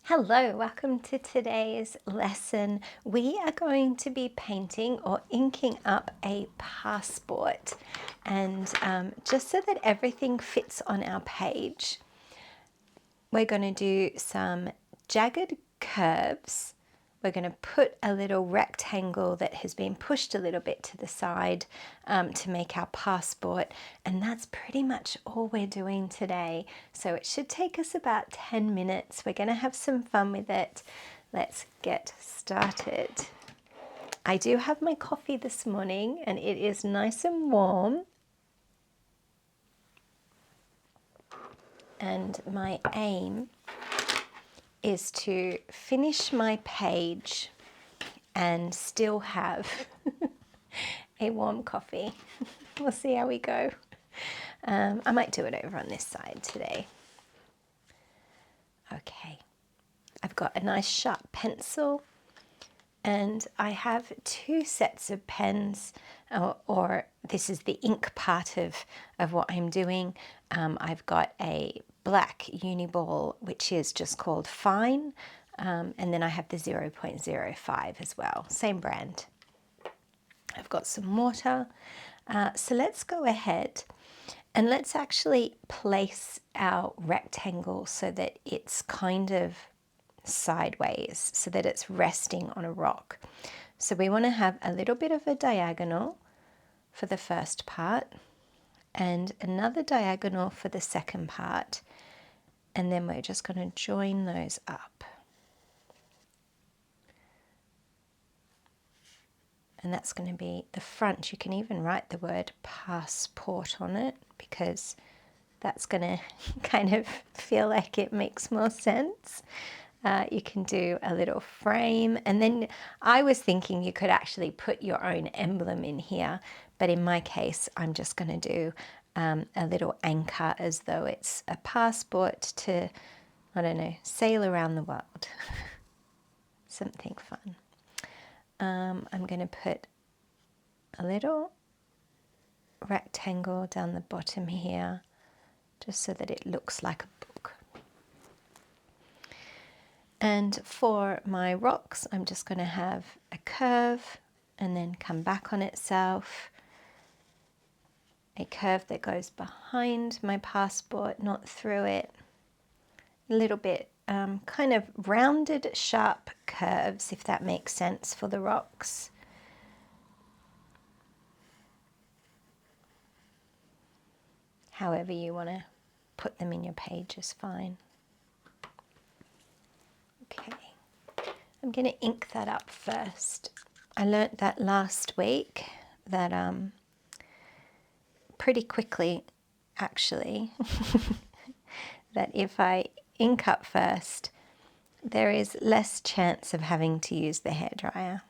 Hello, welcome to today's lesson. We are going to be painting or inking up a passport, and just so that everything fits on our page, we're going to do some jagged curves. We're going to put a little rectangle that has been pushed a little bit to the side to make our passport, and that's pretty much all we're doing today. So it should take us about 10 minutes. We're going to have some fun with it. Let's get started. I do have my coffee this morning and it is nice and warm. And my aim is to finish my page and still have a warm coffee. We'll see how we go. I might do it over on this side today. Okay, I've got a nice sharp pencil and I have two sets of pens, or this is the ink part of what I'm doing. I've got a black Uniball, which is just called Fine, and then I have the 0.05 as well, same brand. I've got some mortar, so let's go ahead and let's actually place our rectangle so that it's kind of sideways, so that it's resting on a rock. So we want to have a little bit of a diagonal for the first part and another diagonal for the second part, and then we're just going to join those up. And that's going to be the front. You can even write the word passport on it because that's going to kind of feel like it makes more sense. You can do a little frame, and then I was thinking you could actually put your own emblem in here, but in my case I'm just going to do a little anchor as though it's a passport to, I don't know, sail around the world. Something fun. I'm going to put a little rectangle down the bottom here just so that it looks like a book. And for my rocks, I'm just going to have a curve and then come back on itself. A curve that goes behind my passport, not through it. A little bit kind of rounded, sharp curves, if that makes sense, for the rocks. However you want to put them in your page is fine. Okay, I'm going to ink that up first. I learnt that last week, that pretty quickly actually, that if I ink up first, there is less chance of having to use the hairdryer.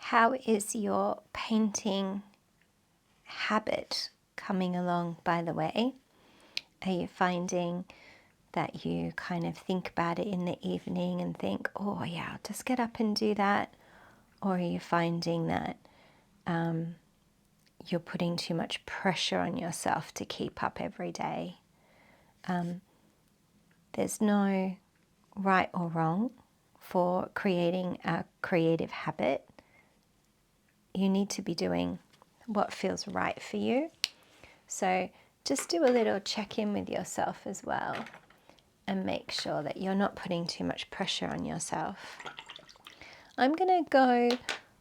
How is your painting habit coming along, by the way? Are you finding that you kind of think about it in the evening and think, oh yeah, I'll just get up and do that? Or are you finding that you're putting too much pressure on yourself to keep up every day? There's no right or wrong for creating a creative habit. You need to be doing what feels right for you. So just do a little check-in with yourself as well and make sure that you're not putting too much pressure on yourself. I'm going to go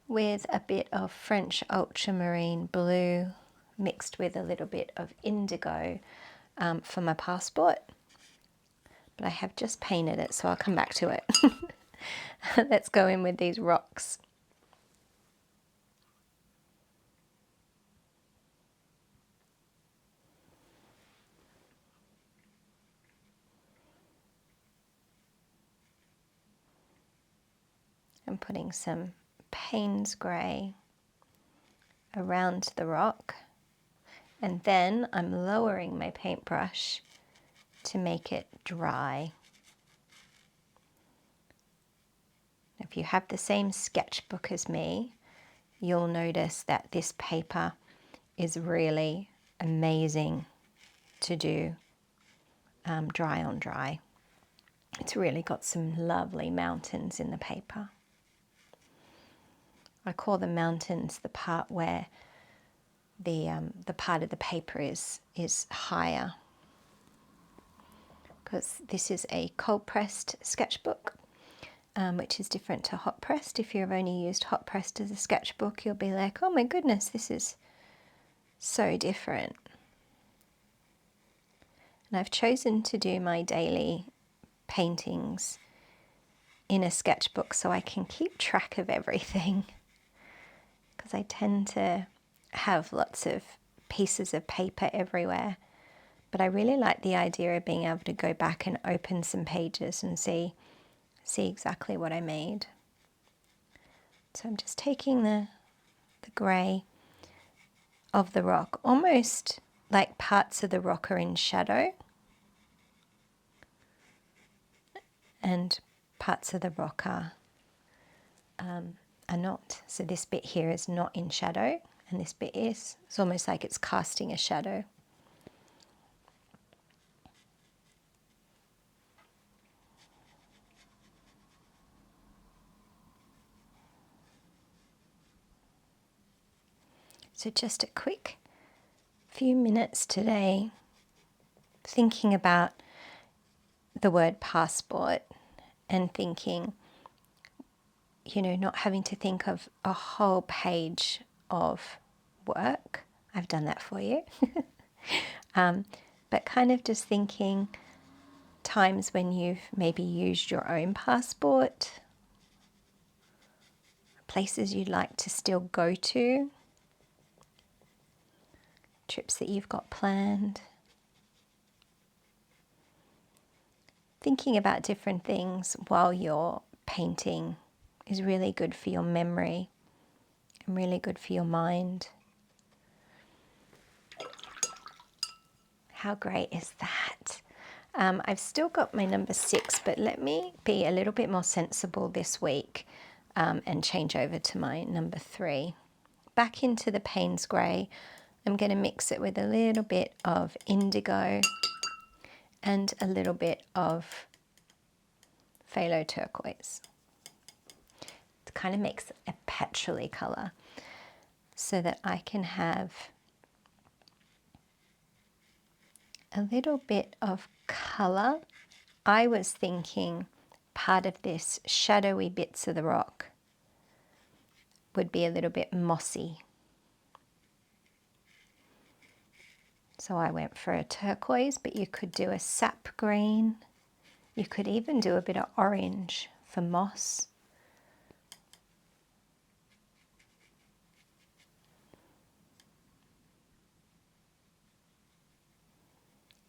with a bit of French ultramarine blue mixed with a little bit of indigo for my passport. But I have just painted it, so I'll come back to it. Let's go in with these rocks. I'm putting some Payne's grey around the rock, and then I'm lowering my paintbrush to make it dry. If you have the same sketchbook as me, you'll notice that this paper is really amazing to do dry on dry. It's really got some lovely mountains in the paper. I call the mountains the part where the part of the paper is higher, because this is a cold pressed sketchbook, which is different to hot pressed. If you've only used hot pressed as a sketchbook, you'll be like, oh my goodness, this is so different. And I've chosen to do my daily paintings in a sketchbook so I can keep track of everything, because I tend to have lots of pieces of paper everywhere. But I really like the idea of being able to go back and open some pages and see exactly what I made. So I'm just taking the grey of the rock, almost like parts of the rock are in shadow and parts of the rock are not. So this bit here is not in shadow, and this bit is. It's almost like it's casting a shadow. So just a quick few minutes today thinking about the word passport and thinking, not having to think of a whole page of work. I've done that for you. But kind of just thinking times when you've maybe used your own passport, places you'd like to still go to, trips that you've got planned. Thinking about different things while you're painting is really good for your memory and really good for your mind. How great is that? I've still got my number 6, but let me be a little bit more sensible this week and change over to my number 3. Back into the Payne's Grey. I'm going to mix it with a little bit of indigo and a little bit of phthalo turquoise. It kind of makes a petrol-y colour so that I can have a little bit of colour. I was thinking part of this shadowy bits of the rock would be a little bit mossy. So I went for a turquoise, but you could do a sap green. You could even do a bit of orange for moss.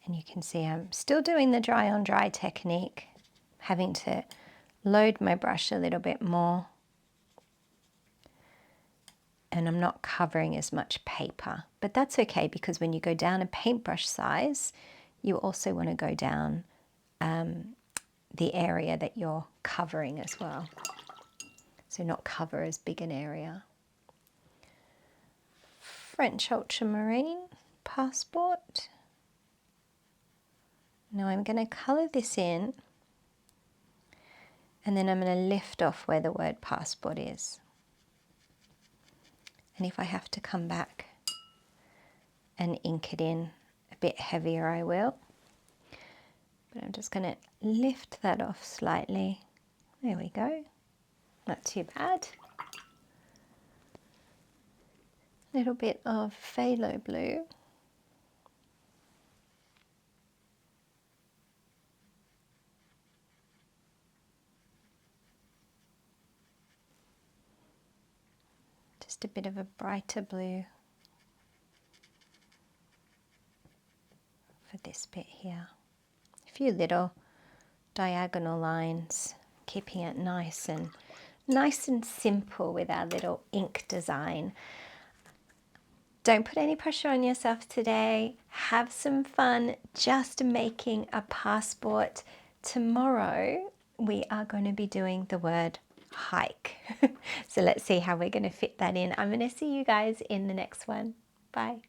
And you can see I'm still doing the dry on dry technique, having to load my brush a little bit more. And I'm not covering as much paper, but that's okay, because when you go down a paintbrush size, you also want to go down the area that you're covering as well. So not cover as big an area. French ultramarine passport. Now I'm going to colour this in, and then I'm going to lift off where the word passport is. And if I have to come back and ink it in a bit heavier, I will. But I'm just going to lift that off slightly. There we go. Not too bad. A little bit of phthalo blue. Just a bit of a brighter blue for this bit here. A few little diagonal lines, keeping it nice and simple with our little ink design. Don't put any pressure on yourself today. Have some fun just making a passport. Tomorrow we are going to be doing the word hike. So let's see how we're going to fit that in. I'm going to see you guys in the next one. Bye.